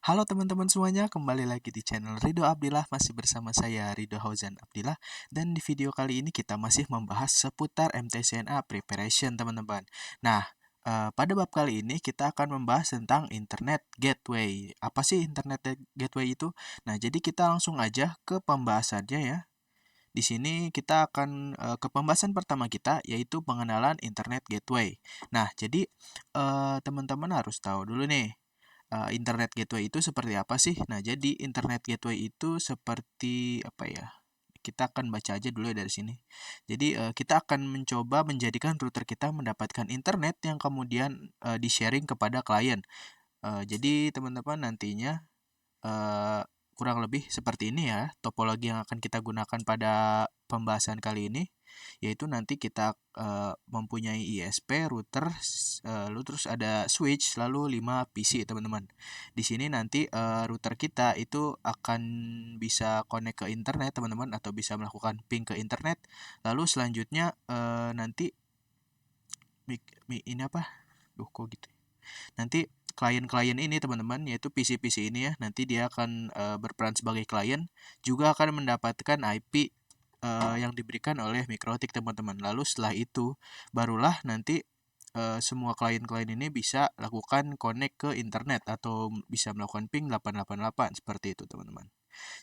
Halo teman-teman semuanya, kembali lagi di channel Ridho Abdillah, masih bersama saya Ridho Hauzan Abdillah. Dan di video kali ini kita masih membahas seputar MTCNA Preparation teman-teman. Nah, pada bab kali ini kita akan membahas tentang Internet Gateway. Apa sih Internet Gateway itu? Nah, jadi kita langsung aja ke pembahasannya ya. Di sini kita akan ke pembahasan pertama kita, yaitu pengenalan Internet Gateway. Nah, jadi teman-teman harus tahu dulu nih, internet gateway itu seperti apa sih? Nah, jadi internet gateway itu seperti apa ya? Kita akan baca aja dulu ya dari sini. Jadi, kita akan mencoba menjadikan router kita mendapatkan internet yang kemudian di-sharing kepada klien. Jadi teman-teman nantinya Eee, kurang lebih seperti ini ya, topologi yang akan kita gunakan pada pembahasan kali ini, yaitu nanti kita, mempunyai ISP, router, lalu terus ada switch, lalu 5 PC teman-teman. Di sini nanti, router kita itu akan bisa connect ke internet teman-teman, atau bisa melakukan ping ke internet, lalu selanjutnya, nanti ini apa, duh kok gitu ya? Nanti klien-klien ini teman-teman, yaitu PC-PC ini ya, nanti dia akan berperan sebagai klien, juga akan mendapatkan IP yang diberikan oleh Mikrotik teman-teman. Lalu setelah itu barulah nanti semua klien-klien ini bisa lakukan connect ke internet atau bisa melakukan ping 888 seperti itu teman-teman.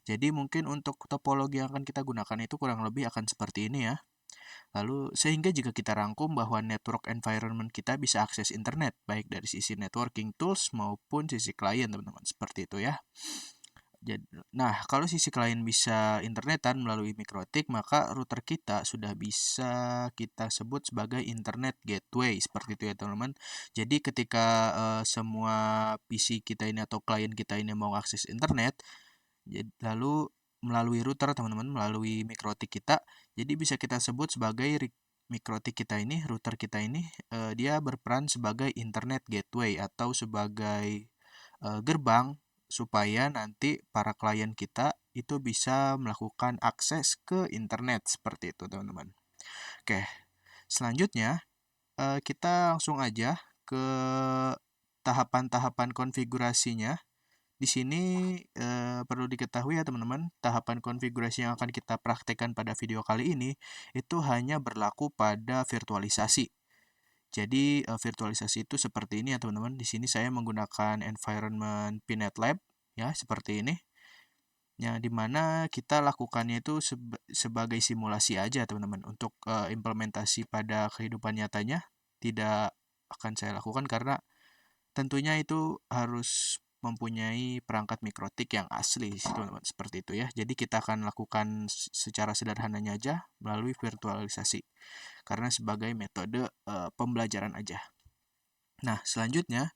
Jadi mungkin untuk topologi yang akan kita gunakan itu kurang lebih akan seperti ini ya. Lalu, sehingga jika kita rangkum bahwa network environment kita bisa akses internet, baik dari sisi networking tools maupun sisi klien, teman-teman. Seperti itu ya. Nah, kalau sisi klien bisa internetan melalui mikrotik, maka router kita sudah bisa kita sebut sebagai internet gateway. Seperti itu ya, teman-teman. Jadi ketika semua PC kita ini atau klien kita ini mau akses internet, lalu melalui router teman-teman, melalui mikrotik kita, jadi bisa kita sebut sebagai mikrotik kita ini, router kita ini, dia berperan sebagai internet gateway atau sebagai gerbang supaya nanti para klien kita itu bisa melakukan akses ke internet seperti itu teman-teman. Oke, selanjutnya kita langsung aja ke tahapan-tahapan konfigurasinya. Di sini perlu diketahui ya teman-teman, tahapan konfigurasi yang akan kita praktekkan pada video kali ini itu hanya berlaku pada virtualisasi. Jadi virtualisasi itu seperti ini ya teman-teman. Di sini saya menggunakan environment Pinet Lab ya seperti ini. Yang dimana kita lakukannya itu sebagai simulasi aja teman-teman. Untuk implementasi pada kehidupan nyatanya tidak akan saya lakukan karena tentunya itu harus mempunyai perangkat mikrotik yang asli teman-teman, seperti itu ya. Jadi kita akan lakukan secara sederhananya aja melalui virtualisasi karena sebagai metode pembelajaran aja. Nah, selanjutnya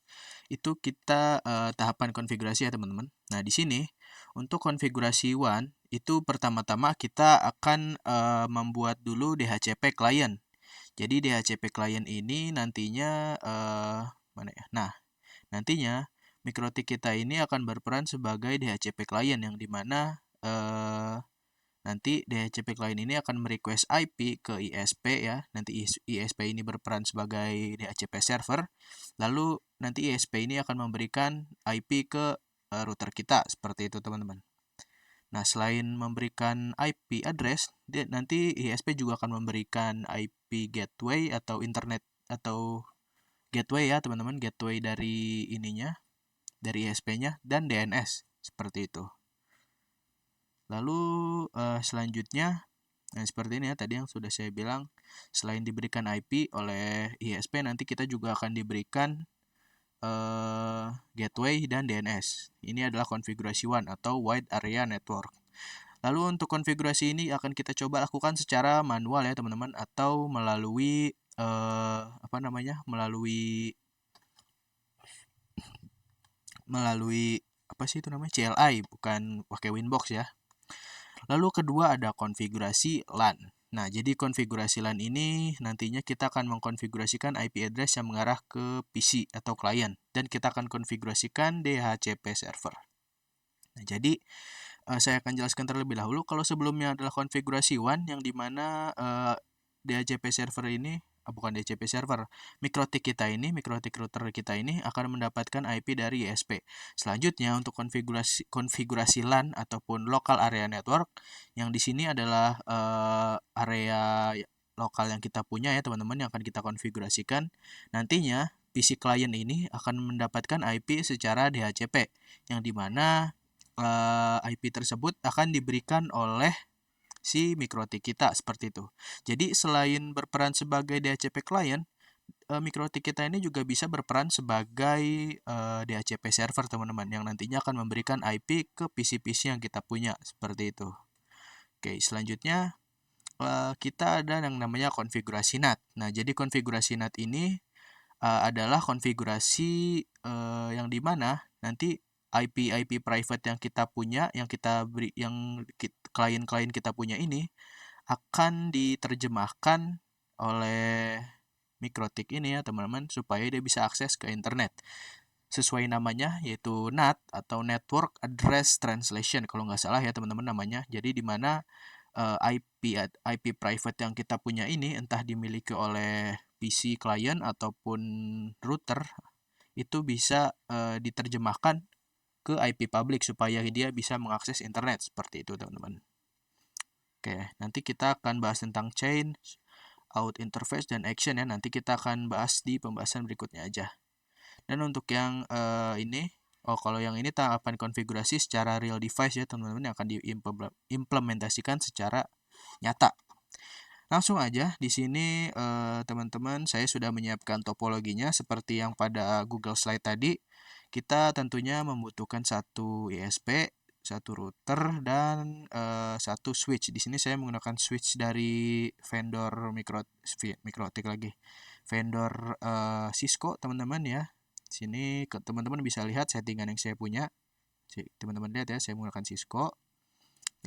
itu kita tahapan konfigurasi ya teman-teman. Nah, di sini untuk konfigurasi one itu pertama-tama kita akan membuat dulu DHCP client. Jadi DHCP client ini nantinya mana ya? Nah, nantinya, mikrotik kita ini akan berperan sebagai DHCP client yang dimana nanti DHCP client ini akan merequest IP ke ISP ya. Nanti ISP ini berperan sebagai DHCP server. Lalu nanti ISP ini akan memberikan IP ke router kita seperti itu teman-teman. Nah, selain memberikan IP address, nanti ISP juga akan memberikan IP gateway atau internet atau gateway ya teman-teman, gateway dari ininya, dari ISP-nya dan DNS seperti itu. Lalu selanjutnya, nah seperti ini ya tadi yang sudah saya bilang, selain diberikan IP oleh ISP, nanti kita juga akan diberikan gateway dan DNS. Ini adalah konfigurasi one atau wide area network. Lalu untuk konfigurasi ini akan kita coba lakukan secara manual ya teman-teman, atau melalui apa namanya, melalui apa sih itu namanya, CLI, bukan pakai Winbox ya. Lalu kedua ada konfigurasi LAN. Nah, jadi konfigurasi LAN ini nantinya kita akan mengkonfigurasikan IP address yang mengarah ke PC atau klien dan kita akan konfigurasikan DHCP server. Nah, jadi saya akan jelaskan terlebih dahulu. Kalau sebelumnya adalah konfigurasi WAN yang dimana DHCP server ini bukan DHCP server, mikrotik router kita ini akan mendapatkan IP dari ISP. Selanjutnya untuk konfigurasi LAN ataupun local area network, yang di sini adalah area lokal yang kita punya ya teman-teman, yang akan kita konfigurasikan. Nantinya PC client ini akan mendapatkan IP secara DHCP, yang dimana IP tersebut akan diberikan oleh si mikrotik kita seperti itu. Jadi selain berperan sebagai DHCP client, mikrotik kita ini juga bisa berperan sebagai DHCP server teman-teman, yang nantinya akan memberikan IP ke PC-PC yang kita punya seperti itu. Oke, selanjutnya kita ada yang namanya konfigurasi NAT. Nah, jadi konfigurasi NAT ini adalah konfigurasi yang dimana nanti IP private yang kita punya, yang kita beri, yang klien-klien kita punya ini akan diterjemahkan oleh mikrotik ini ya teman-teman, supaya dia bisa akses ke internet. Sesuai namanya, yaitu NAT atau Network Address Translation kalau nggak salah ya teman-teman namanya. Jadi di mana IP private yang kita punya ini entah dimiliki oleh PC client ataupun router, itu bisa diterjemahkan ke IP public supaya dia bisa mengakses internet seperti itu teman-teman. Oke, nanti kita akan bahas tentang chain, out interface, dan action ya. Nanti kita akan bahas di pembahasan berikutnya aja. Dan untuk yang kalau yang ini tahapan konfigurasi secara real device ya teman-teman, yang akan diimplementasikan secara nyata. Langsung aja di sini teman-teman, saya sudah menyiapkan topologinya seperti yang pada Google Slide tadi. Kita tentunya membutuhkan satu ISP, satu router, dan satu switch. Di sini saya menggunakan switch dari vendor mikrotik lagi, vendor Cisco teman-teman ya. Sini teman-teman bisa lihat settingan yang saya punya. Teman-teman lihat ya, saya menggunakan Cisco.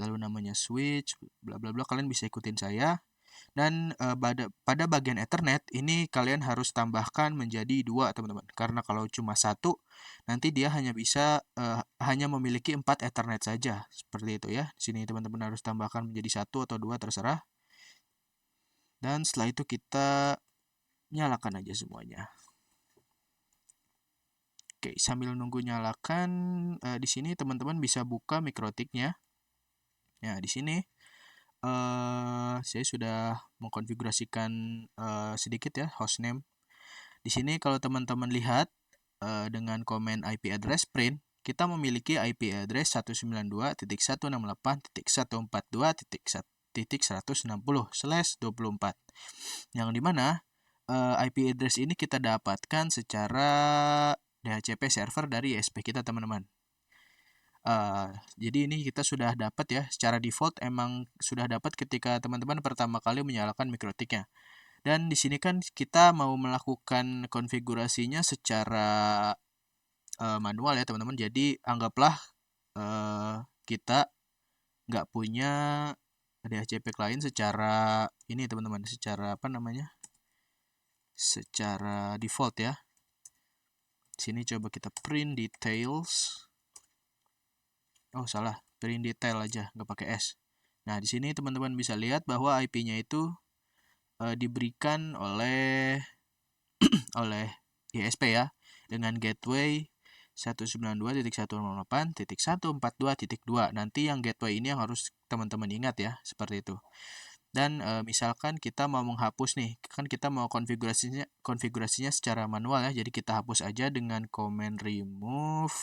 Lalu namanya switch, bla bla bla. Kalian bisa ikutin saya. Dan pada bagian Ethernet ini kalian harus tambahkan menjadi 2 teman-teman, karena kalau cuma 1 nanti dia hanya memiliki 4 Ethernet saja seperti itu ya. Di sini teman-teman harus tambahkan menjadi 1 atau 2 terserah. Dan setelah itu kita nyalakan aja semuanya. Oke, sambil nunggu nyalakan, di sini teman-teman bisa buka mikrotiknya. Ya, di sini saya sudah mengkonfigurasikan sedikit ya hostname. Di sini kalau teman-teman lihat dengan komen IP address print, kita memiliki IP address 192.168.160/24, yang dimana IP address ini kita dapatkan secara DHCP server dari ISP kita teman-teman. Jadi ini kita sudah dapat ya, secara default emang sudah dapat ketika teman-teman pertama kali menyalakan mikrotiknya. Dan di sini kan kita mau melakukan konfigurasinya secara manual ya teman-teman. Jadi anggaplah kita nggak punya DHCP client secara ini teman-teman, secara secara default ya. Sini coba kita print details. Oh salah, print detail aja, nggak pakai S. Nah di sini teman-teman bisa lihat bahwa IP-nya itu diberikan oleh ISP ya, dengan gateway 192.168.142.2. Nanti yang gateway ini yang harus teman-teman ingat ya, seperti itu. Dan misalkan kita mau menghapus nih, kan kita mau konfigurasinya secara manual ya, jadi kita hapus aja dengan command remove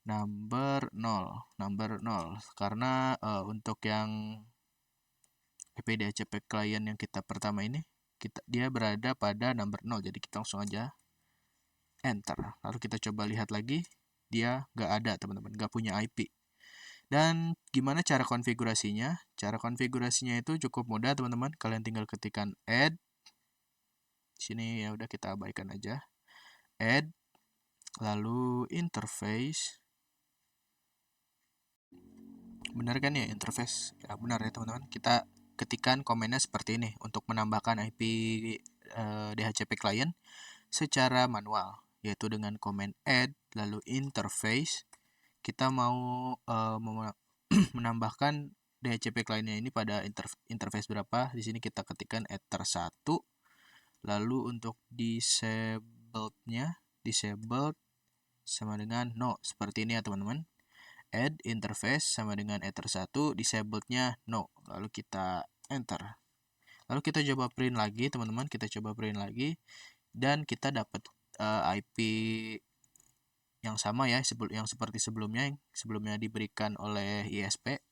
number 0, karena untuk yang IP DHCP client yang kita pertama ini dia berada pada number 0, jadi kita langsung aja enter. Lalu kita coba lihat lagi, dia nggak ada teman-teman, nggak punya IP. Dan gimana cara konfigurasinya? Cara konfigurasinya itu cukup mudah teman-teman, kalian tinggal ketikkan add. Sini ya udah kita abaikan aja, add, lalu interface. Benar kan ya interface? Ya benar ya teman-teman. Kita ketikkan komennya seperti ini untuk menambahkan IP DHCP client secara manual, yaitu dengan komen add lalu interface. Kita mau menambahkan DHCP kliennya ini pada interface berapa. Di sini kita ketikkan ether 1. Lalu untuk disabled-nya, disabled sama dengan no, seperti ini ya teman-teman. Add interface sama dengan ether 1, disabled-nya no. Lalu kita enter. Lalu kita coba print lagi teman-teman, kita coba print lagi dan kita dapat IP yang sama ya, yang seperti sebelumnya diberikan oleh ISP.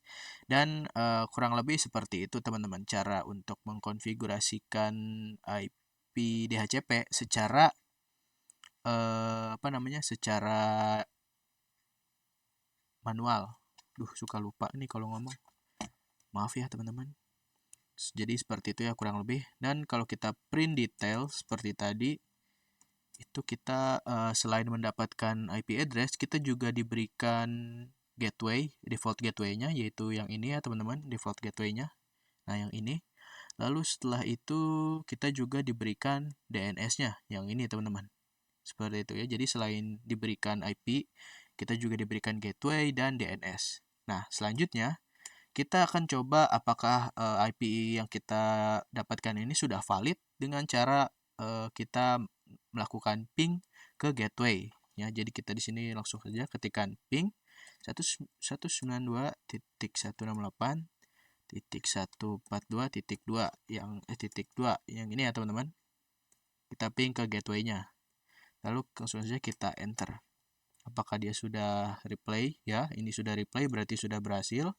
Dan kurang lebih seperti itu teman-teman cara untuk mengkonfigurasikan IP DHCP secara secara manual. Suka lupa nih kalau ngomong. Maaf ya teman-teman. Jadi seperti itu ya kurang lebih. Dan kalau kita print detail seperti tadi, itu kita selain mendapatkan IP address, kita juga diberikan gateway, default gateway-nya, yaitu yang ini ya teman-teman, default gateway-nya. Nah yang ini. Lalu setelah itu kita juga diberikan DNS-nya, yang ini teman-teman. Seperti itu ya. Jadi selain diberikan IP, kita juga diberikan gateway dan DNS. Nah, selanjutnya kita akan coba apakah IP yang kita dapatkan ini sudah valid dengan cara kita melakukan ping ke gateway. Ya, jadi kita di sini langsung saja ketikkan ping 192.168.142.2 yang titik 2 yang ini ya teman-teman. Kita ping ke gateway-nya. Lalu langsung saja kita enter. Apakah dia sudah replay? Ya, ini sudah replay berarti sudah berhasil.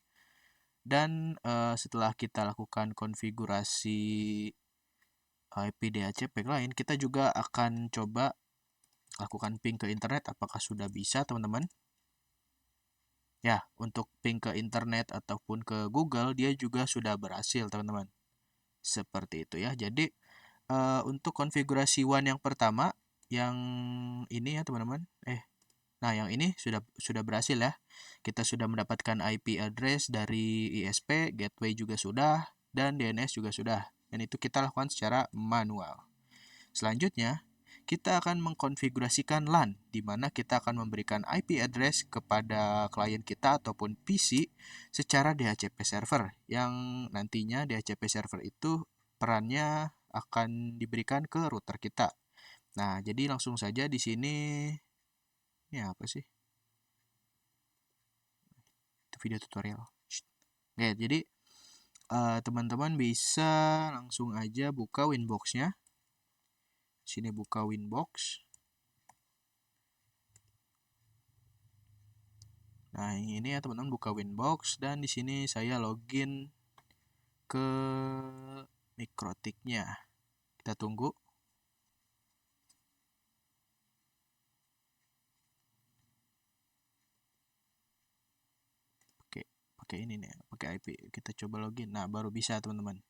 Dan setelah kita lakukan konfigurasi IP DHCP lain, kita juga akan coba lakukan ping ke internet. Apakah sudah bisa teman-teman? Ya, untuk ping ke internet ataupun ke Google, dia juga sudah berhasil teman-teman. Seperti itu ya. Jadi untuk konfigurasi WAN yang pertama, yang ini ya teman-teman. Nah, yang ini sudah berhasil ya. Kita sudah mendapatkan IP address dari ISP, gateway juga sudah, dan DNS juga sudah. Dan itu kita lakukan secara manual. Selanjutnya, kita akan mengkonfigurasikan LAN, di mana kita akan memberikan IP address kepada klien kita ataupun PC secara DHCP server, yang nantinya DHCP server itu perannya akan diberikan ke router kita. Nah, jadi langsung saja di sini. Ini apa sih? Itu video tutorial. Oke, jadi teman-teman bisa langsung aja buka Winbox-nya. Sini buka Winbox. Nah, ini ya teman-teman, buka Winbox dan di sini saya login ke Mikrotik-nya. Kita tunggu. Pakai ini nih, pakai IP. Kita coba login. Nah, baru bisa teman-teman.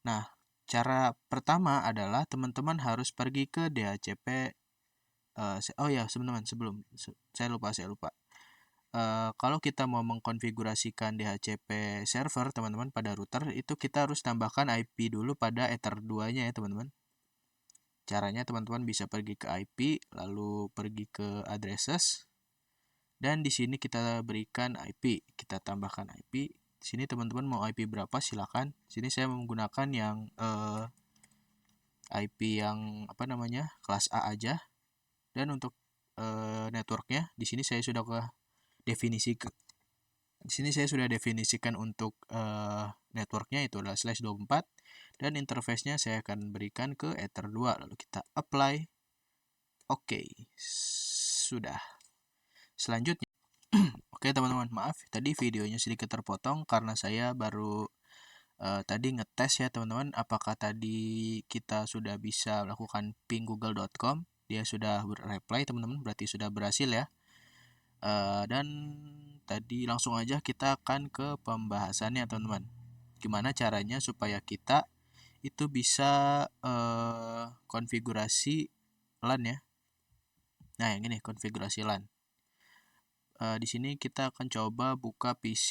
Nah, cara pertama adalah teman-teman harus pergi ke DHCP. Oh ya, teman-teman, sebelum saya lupa. Kalau kita mau mengkonfigurasikan DHCP server teman-teman pada router, itu kita harus tambahkan IP dulu pada ether 2-nya ya teman-teman. Caranya teman-teman bisa pergi ke IP, lalu pergi ke addresses, dan di sini kita berikan IP, kita tambahkan IP. Di sini teman-teman mau IP berapa silakan. Di sini saya menggunakan yang IP yang kelas A aja. Dan untuk networknya di sini saya sudah definisikan. Di sini saya sudah definisikan untuk networknya itu adalah /24 dan interface-nya saya akan berikan ke ether 2. Lalu kita apply. Oke, sudah. Selanjutnya, oke teman-teman, maaf tadi videonya sedikit terpotong karena saya baru tadi ngetes ya teman-teman, apakah tadi kita sudah bisa melakukan ping google.com. Dia sudah reply teman-teman, berarti sudah berhasil ya. Dan tadi langsung aja kita akan ke pembahasannya teman-teman. Gimana caranya supaya kita itu bisa konfigurasi LAN ya. Nah, yang ini konfigurasi LAN. Di sini kita akan coba buka PC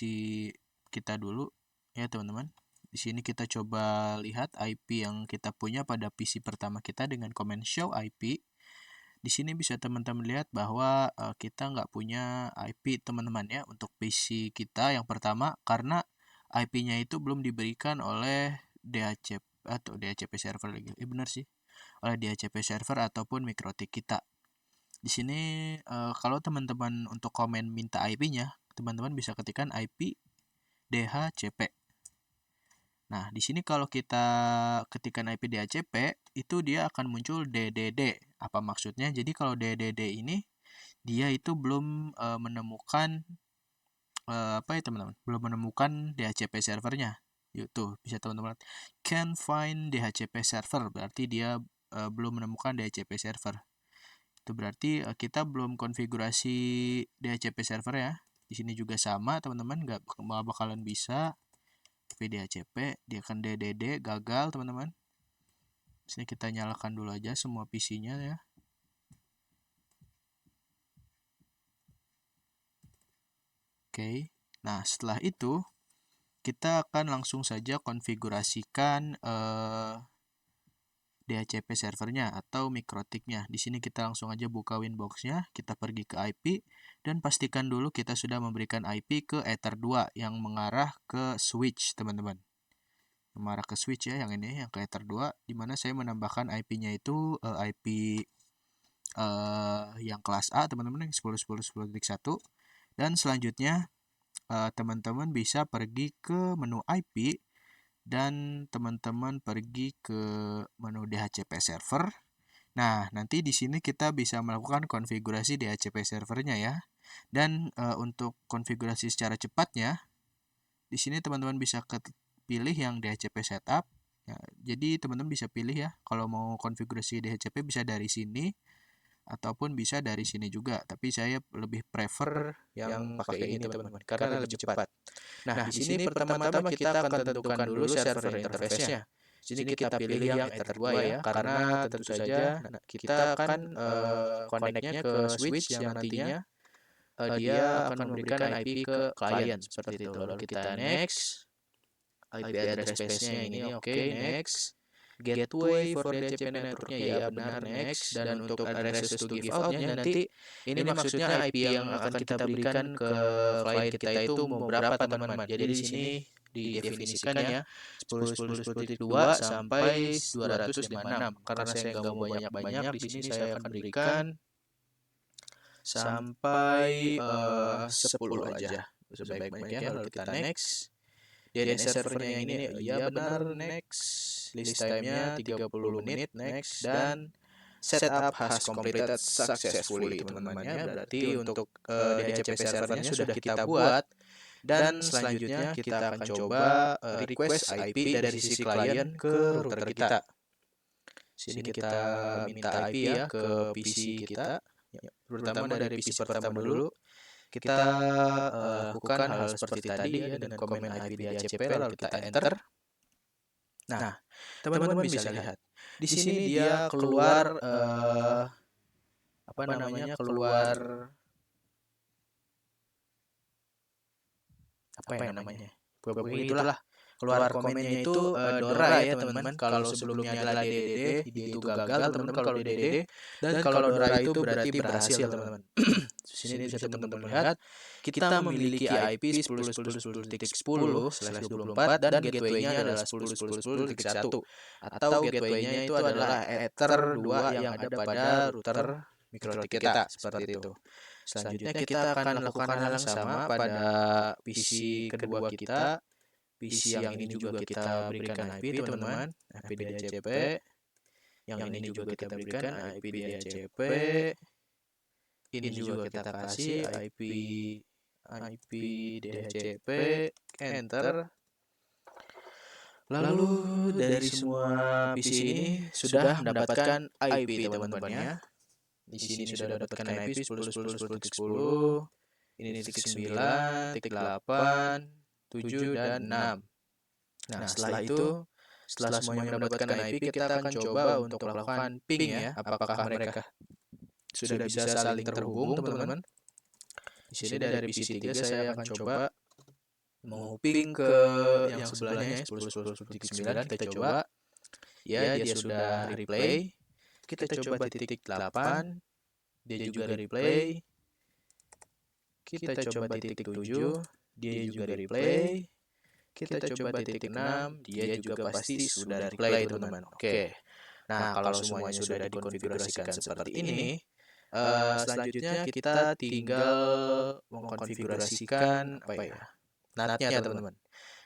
kita dulu ya teman-teman. Di sini kita coba lihat IP yang kita punya pada PC pertama kita dengan command show IP. Di sini bisa teman-teman lihat bahwa kita nggak punya IP teman-teman ya untuk PC kita yang pertama, karena IP-nya itu belum diberikan oleh DHCP atau DHCP server lagi. Benar sih. Oleh DHCP server ataupun MikroTik kita. Di sini kalau teman-teman untuk komen minta IP-nya, teman-teman bisa ketikkan IP DHCP. Nah, di sini kalau kita ketikkan IP DHCP, itu dia akan muncul DDD. Apa maksudnya? Jadi kalau DDD ini dia itu belum menemukan apa ya teman-teman? Belum menemukan DHCP servernya. Yuk tuh bisa teman-teman lihat. Can find DHCP server, berarti dia belum menemukan DHCP server. Itu berarti kita belum konfigurasi DHCP server ya. Di sini juga sama teman-teman, nggak bakalan bisa. IP DHCP dia akan DDD, gagal teman-teman. Sini kita nyalakan dulu aja semua PC-nya ya. Oke. Nah, setelah itu kita akan langsung saja konfigurasikan DHCP servernya atau MikroTik-nya. Di sini kita langsung aja buka Winbox-nya, kita pergi ke IP dan pastikan dulu kita sudah memberikan IP ke Ether 2 yang mengarah ke switch, teman-teman. Mengarah ke switch ya, yang ini yang ke Ether 2, di mana saya menambahkan IP-nya itu IP yang kelas A, teman-teman, yang 10.10.10.1. Dan selanjutnya teman-teman bisa pergi ke menu IP dan teman-teman pergi ke menu DHCP server. Nah, nanti di sini kita bisa melakukan konfigurasi DHCP servernya ya. Dan untuk konfigurasi secara cepatnya, di sini teman-teman bisa pilih yang DHCP setup. Ya, jadi teman-teman bisa pilih ya, kalau mau konfigurasi DHCP bisa dari sini ataupun bisa dari sini juga. Tapi saya lebih prefer yang pakai ini teman-teman karena lebih cepat. Nah, di sini pertama-tama kita akan tentukan dulu server interface-nya. Sini kita pilih yang Ether 2 ya, karena tentu saja kita akan connect-nya ke switch yang nantinya dia akan memberikan IP ke klien seperti itu. Lalu kita next. IP address space-nya yang ini, oke, next. Gateway for DHCP network-nya ya benar, next. Dan untuk address to give out-nya nanti ini maksudnya IP yang akan kita berikan ke klien kita itu mau berapa teman-teman. Jadi di sini didefinisikan ya 10.10.10.2 sampai 256. Karena saya nggak mau banyak-banyak, di sini saya akan berikan sampai 10 aja. Sebaik-baiknya, lalu kita next. DNS servernya yang ini, ya benar, next. List time-nya 30 menit, next. Dan setup has completed successfully, teman-teman ya. Berarti untuk DHCP servernya sudah kita buat. Dan selanjutnya kita akan coba request IP dari sisi klien ke router kita. Sini kita minta IP ya ke PC kita, terutama dari PC pertama dulu. Kita lakukan hal seperti tadi ya dengan komen IP DHCP lalu kita enter. Nah, teman-teman bisa lihat di sini dia keluar apa namanya, keluar apa ya namanya, pokoknya itulah, keluar komennya itu Dora ya teman-teman. Kalau sebelumnya adalah DDD, itu gagal teman-teman kalau DDD, dan kalau Dora itu berarti berhasil teman-teman. Sini bisa teman-teman lihat kita memiliki IP 10.10.10/24 dan gateway-nya adalah 10.10.10.1 atau gateway-nya itu adalah Ether 2 yang ada pada router MikroTik kita seperti itu. Selanjutnya kita akan melakukan hal yang sama pada PC kedua kita. PC yang ini juga kita berikan IP teman-teman, IP DHCP. Yang ini juga kita berikan IP DHCP. Ini juga kita kasih IP DHCP, enter. Lalu dari semua PC ini sudah mendapatkan IP teman-teman ya. Di sini sudah dapatkan IP 10.10.10.10. Ini titik 9, titik 8, 7 dan 6. Nah, setelah itu, setelah semuanya mendapatkan IP, kita akan coba untuk melakukan ping ya. Apakah mereka sudah bisa saling terhubung, teman-teman? Di sini dari PC 3 saya akan coba mau ping ke yang sebelahnya 10.10.10.9, kita coba. Ya, dia sudah replay. Kita coba titik 8. Dia juga replay. Kita coba titik 7. Dia juga replay. kita coba titik 6, dia juga pasti sudah reply teman-teman. Oke. Nah, kalau semuanya sudah dikonfigurasikan seperti ini, selanjutnya kita tinggal mengkonfigurasikan apa ya? NAT-nya teman-teman.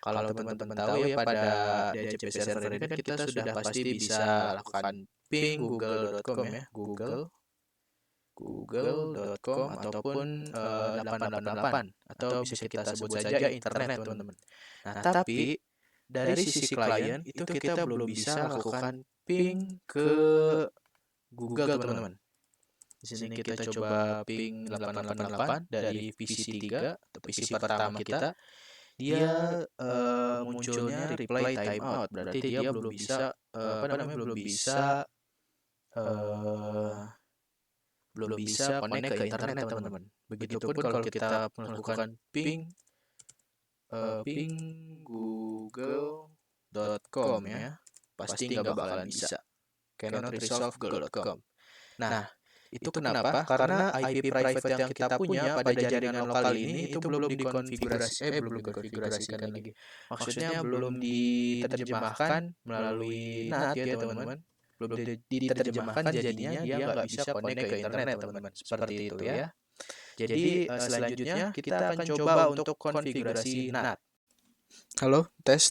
Kalau teman-teman tahu ya pada DHCP server ini kan kita sudah pasti bisa lakukan ping google.com ya, google.com ataupun 888 atau bisa kita sebut saja internet teman-teman. Nah, tapi dari sisi klien itu kita belum bisa lakukan ping ke Google teman-teman. Di sini kita coba ping 888 dari PC3 atau PC pertama kita. Dia munculnya reply timeout. Berarti dia belum bisa belum bisa connect ke internet teman-teman. Begitupun kalau kita melakukan ping google.com ya, pasti nggak bakalan bisa. Cannot resolve google.com. Nah, itu kenapa? Karena IP private yang kita punya pada jaringan lokal ini itu belum dikonfigurasikan lagi. Maksudnya belum diterjemahkan melalui NAT ya teman-teman. Belum diterjemahkan jadinya dia nggak bisa connect ke internet teman-teman. Seperti itu ya. Jadi selanjutnya kita akan coba untuk konfigurasi NAT. Halo, tes.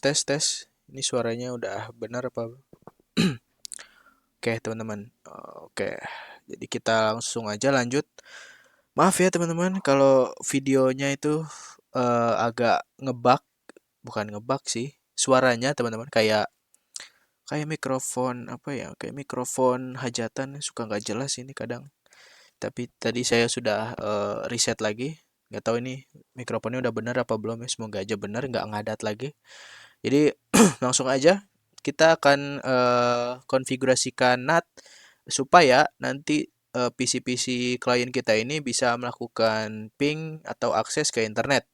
Ini suaranya udah benar apa? Oke, teman-teman. Oke. Jadi kita langsung aja lanjut. Maaf ya teman-teman kalau videonya itu agak bukan ngebug sih. Suaranya teman-teman kayak mikrofon apa ya? Kayak mikrofon hajatan suka nggak jelas ini kadang. Tapi tadi saya sudah reset lagi. Nggak tahu ini mikrofonnya udah benar apa belum ya. Semoga aja benar, nggak ngadat lagi. Jadi langsung aja kita akan konfigurasikan NAT supaya nanti PC-PC klien kita ini bisa melakukan ping atau akses ke internet.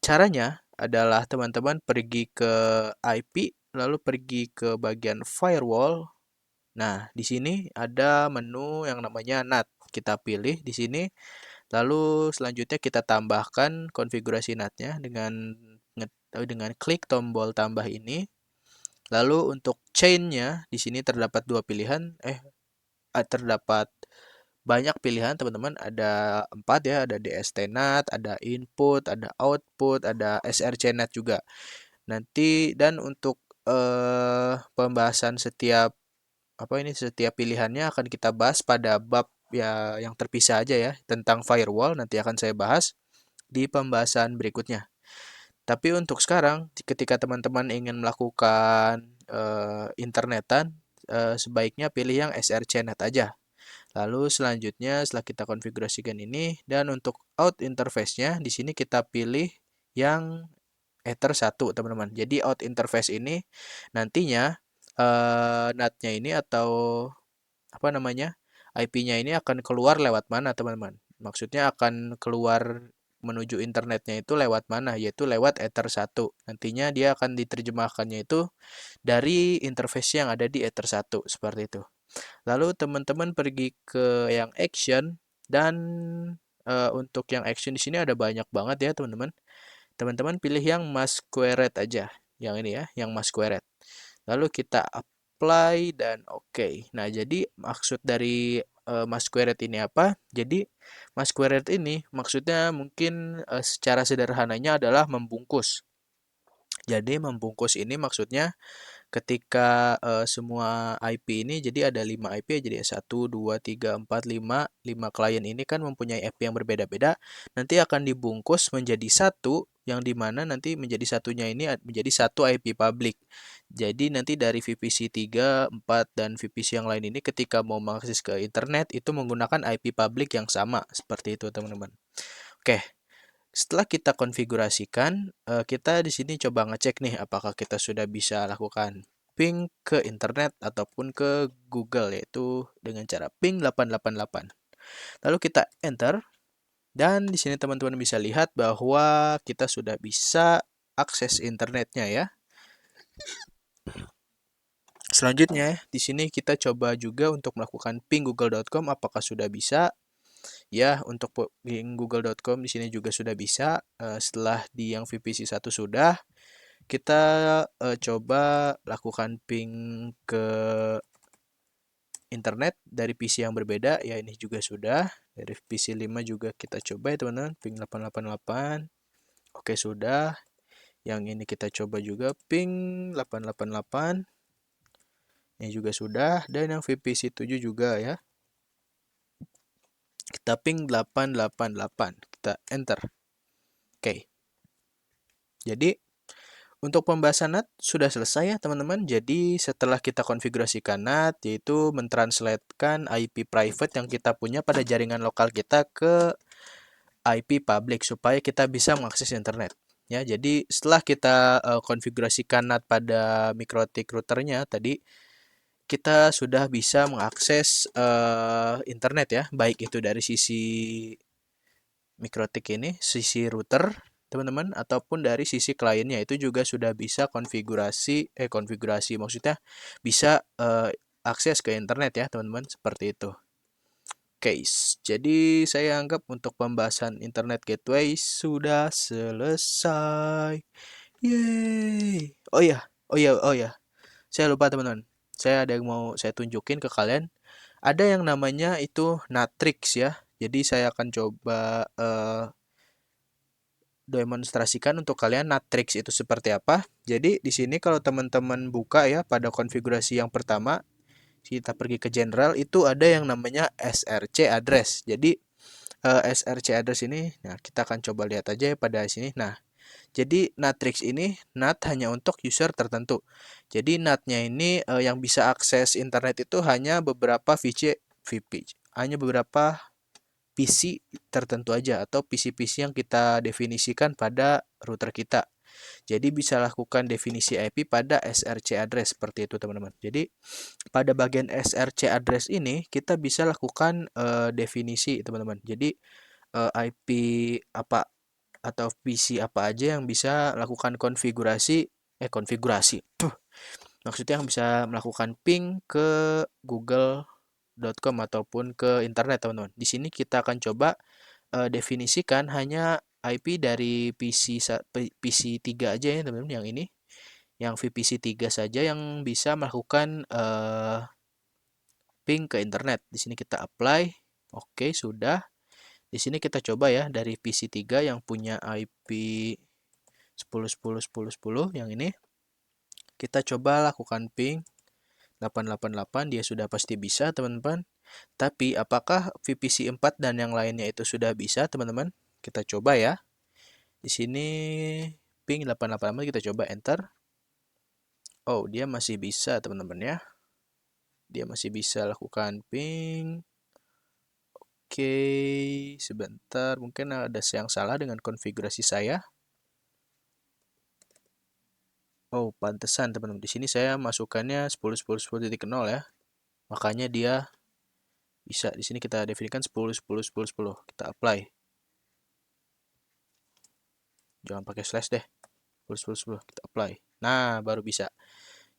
Caranya adalah teman-teman pergi ke IP, lalu pergi ke bagian firewall. Nah, di sini ada menu yang namanya NAT. Kita pilih di sini, lalu selanjutnya kita tambahkan konfigurasi NAT-nya dengan klik tombol tambah ini. Lalu untuk chain-nya di sini terdapat dua pilihan, terdapat banyak pilihan teman-teman, ada 4 ya, ada DST-NAT, ada input, ada output, ada SRC-NAT juga. Nanti dan untuk pembahasan setiap pilihannya akan kita bahas pada bab ya yang terpisah aja ya tentang firewall, nanti akan saya bahas di pembahasan berikutnya. Tapi untuk sekarang, ketika teman-teman ingin melakukan internetan, sebaiknya pilih yang SRC-NAT aja. Lalu selanjutnya setelah kita konfigurasikan ini, dan untuk out interface-nya, di sini kita pilih yang Ether 1, teman-teman. Jadi out interface ini nantinya NAT-nya ini atau IP-nya ini akan keluar lewat mana, teman-teman? Maksudnya akan keluar menuju internetnya itu lewat mana, yaitu lewat Ether 1. Nantinya dia akan diterjemahkannya itu dari interface yang ada di Ether 1, seperti itu. Lalu teman-teman pergi ke yang action, dan untuk yang action di sini ada banyak banget ya teman-teman. Teman-teman pilih yang masquerade aja, yang ini ya, yang masquerade. Lalu kita apply dan oke. Nah, jadi maksud dari masquerade ini apa? Jadi masquerade ini maksudnya mungkin secara sederhananya adalah membungkus. Jadi membungkus ini maksudnya ketika semua IP ini, jadi ada 5 IP, jadi 1, 2, 3, 4, 5 klien ini kan mempunyai IP yang berbeda-beda, nanti akan dibungkus menjadi satu, yang dimana nanti menjadi satunya ini menjadi satu IP public. Jadi nanti dari VPC 3, 4, dan VPC yang lain ini ketika mau mengakses ke internet itu menggunakan IP public yang sama, seperti itu teman-teman. Oke. Setelah kita konfigurasikan, kita di sini coba ngecek nih apakah kita sudah bisa lakukan ping ke internet ataupun ke Google, yaitu dengan cara ping 888. Lalu kita enter, dan di sini teman-teman bisa lihat bahwa kita sudah bisa akses internetnya ya. Selanjutnya, di sini kita coba juga untuk melakukan ping google.com apakah sudah bisa. Ya, untuk ping google.com di sini juga sudah bisa. Setelah di yang VPC 1 sudah, Kita coba lakukan ping ke internet dari PC yang berbeda. Ya, ini juga sudah. Dari PC 5 juga kita coba ya teman-teman, ping 888. Oke, sudah. Yang ini kita coba juga ping 888. Ini juga sudah. Dan yang VPC 7 juga ya. Kita ping 888. Kita enter. Oke. Jadi untuk pembahasan NAT sudah selesai ya teman-teman. Jadi setelah kita konfigurasikan NAT, yaitu mentranslatekan IP private yang kita punya pada jaringan lokal kita ke IP public supaya kita bisa mengakses internet. Ya, jadi setelah kita konfigurasikan NAT pada MikroTik routernya tadi, kita sudah bisa mengakses internet ya, baik itu dari sisi MikroTik ini, sisi router teman-teman, ataupun dari sisi kliennya itu juga sudah bisa konfigurasi maksudnya bisa akses ke internet ya teman-teman, seperti itu. Case. Jadi saya anggap untuk pembahasan internet gateway sudah selesai. Yeay. Oh ya. Saya lupa teman-teman. Saya ada yang mau saya tunjukin ke kalian. Ada yang namanya itu Natrix ya. Jadi saya akan coba demonstrasikan untuk kalian Natrix itu seperti apa. Jadi di sini kalau teman-teman buka ya pada konfigurasi yang pertama, kita pergi ke general, itu ada yang namanya SRC address. Jadi SRC address ini, nah kita akan coba lihat aja ya pada sini. Nah, jadi Natrix ini NAT hanya untuk user tertentu. Jadi NAT-nya ini yang bisa akses internet itu hanya beberapa hanya beberapa PC tertentu aja atau PC-PC yang kita definisikan pada router kita. Jadi bisa lakukan definisi IP pada SRC address seperti itu teman-teman. Jadi pada bagian SRC address ini kita bisa lakukan definisi teman-teman. Jadi IP apa atau PC apa aja yang bisa lakukan konfigurasi. Maksudnya yang bisa melakukan ping ke google.com ataupun ke internet teman-teman. Di sini kita akan coba definisikan hanya IP dari PC 3 aja ya teman-teman, yang ini. Yang VPC 3 saja yang bisa melakukan ping ke internet. Di sini kita apply. Oke, sudah. Di sini kita coba ya dari PC 3 yang punya IP 10.10.10.10 yang ini. Kita coba lakukan ping 888, dia sudah pasti bisa teman-teman. Tapi apakah VPC 4 dan yang lainnya itu sudah bisa teman-teman? Kita coba ya. Di sini ping 888 kita coba enter. Oh, dia masih bisa teman-teman ya. Dia masih bisa lakukan ping. Oke, sebentar. Mungkin ada yang salah dengan konfigurasi saya. Oh, pantesan teman-teman. Di sini saya masukkannya 10.10.10.0 ya. Makanya dia bisa. Di sini kita definisikan 10.10.10.10. Kita apply. Jangan pakai slash deh. 10.10.10. Kita apply. Nah, baru bisa.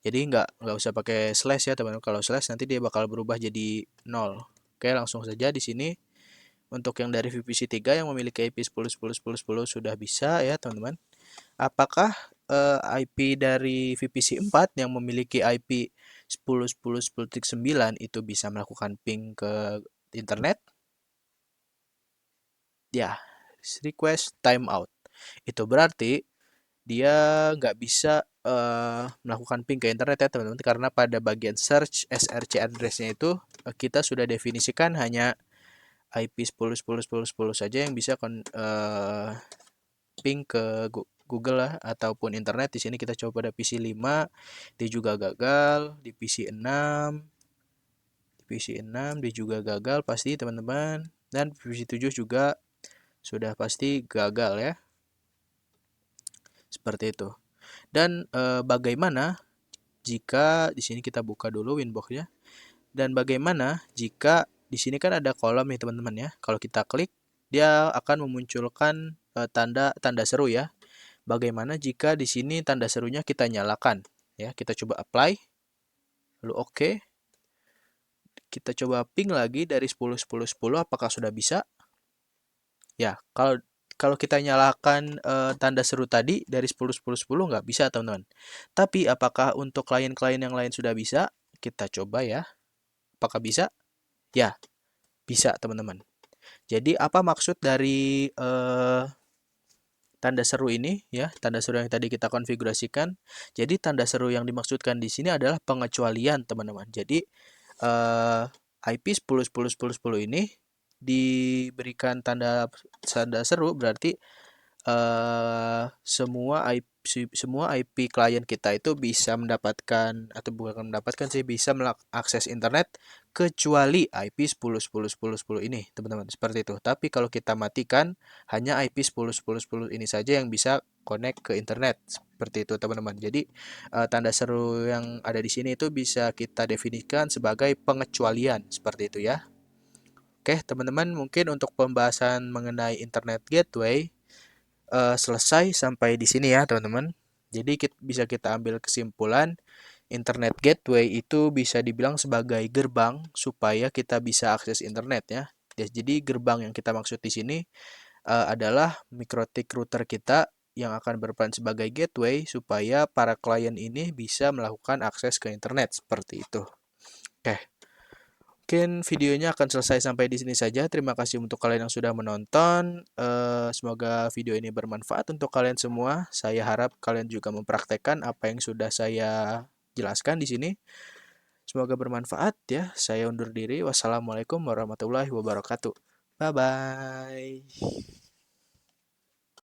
Jadi nggak usah pakai slash ya teman-teman. Kalau slash nanti dia bakal berubah jadi 0. Oke, langsung saja di sini. Untuk yang dari VPC 3 yang memiliki IP 10.10.10.10 sudah bisa ya teman-teman. Apakah IP dari VPC 4 yang memiliki IP 10.10.10.9 itu bisa melakukan ping ke internet? Ya, request timeout. Itu berarti dia nggak bisa melakukan ping ke internet ya teman-teman, karena pada bagian search SRC address-nya itu kita sudah definisikan hanya IP 10.10.10.10 saja yang bisa ping ke Google lah ataupun internet. Di sini kita coba pada PC 5, dia juga gagal. Di PC 6, dia juga gagal pasti teman-teman. Dan PC 7 juga sudah pasti gagal ya. Seperti itu. Dan bagaimana jika di sini kita buka dulu Winbox-nya. Dan bagaimana jika di sini kan ada kolom nih teman-teman ya. Kalau kita klik, dia akan memunculkan tanda seru ya. Bagaimana jika di sini tanda serunya kita nyalakan? Ya, kita coba apply. Lalu oke. Kita coba ping lagi dari 10.10.10 apakah sudah bisa? Ya, kalau kalau kita nyalakan tanda seru tadi dari 10 10 10 nggak bisa teman-teman. Tapi apakah untuk klien-klien yang lain sudah bisa? Kita coba ya. Apakah bisa? Ya, bisa teman-teman. Jadi apa maksud dari tanda seru ini ya, tanda seru yang tadi kita konfigurasikan. Jadi tanda seru yang dimaksudkan di sini adalah pengecualian, teman-teman. Jadi IP 10 10 10 10 ini diberikan tanda seru berarti semua IP klien kita itu bisa mendapatkan atau bukan mendapatkan sih bisa mengakses internet kecuali IP 10 10 10 10 ini, teman-teman. Seperti itu. Tapi kalau kita matikan hanya IP 10 10 10 ini saja yang bisa connect ke internet. Seperti itu, teman-teman. Jadi tanda seru yang ada di sini itu bisa kita definisikan sebagai pengecualian, seperti itu ya. Oke, teman-teman, mungkin untuk pembahasan mengenai internet gateway selesai sampai di sini ya, teman-teman. Jadi bisa kita ambil kesimpulan, internet gateway itu bisa dibilang sebagai gerbang supaya kita bisa akses internet ya. Jadi gerbang yang kita maksud di sini adalah MikroTik router kita yang akan berperan sebagai gateway supaya para klien ini bisa melakukan akses ke internet seperti itu. Oke. Mungkin videonya akan selesai sampai di sini saja. Terima kasih untuk kalian yang sudah menonton. Semoga video ini bermanfaat untuk kalian semua. Saya harap kalian juga mempraktekkan apa yang sudah saya jelaskan di sini. Semoga bermanfaat ya. Saya undur diri. Wassalamualaikum warahmatullahi wabarakatuh. Bye bye.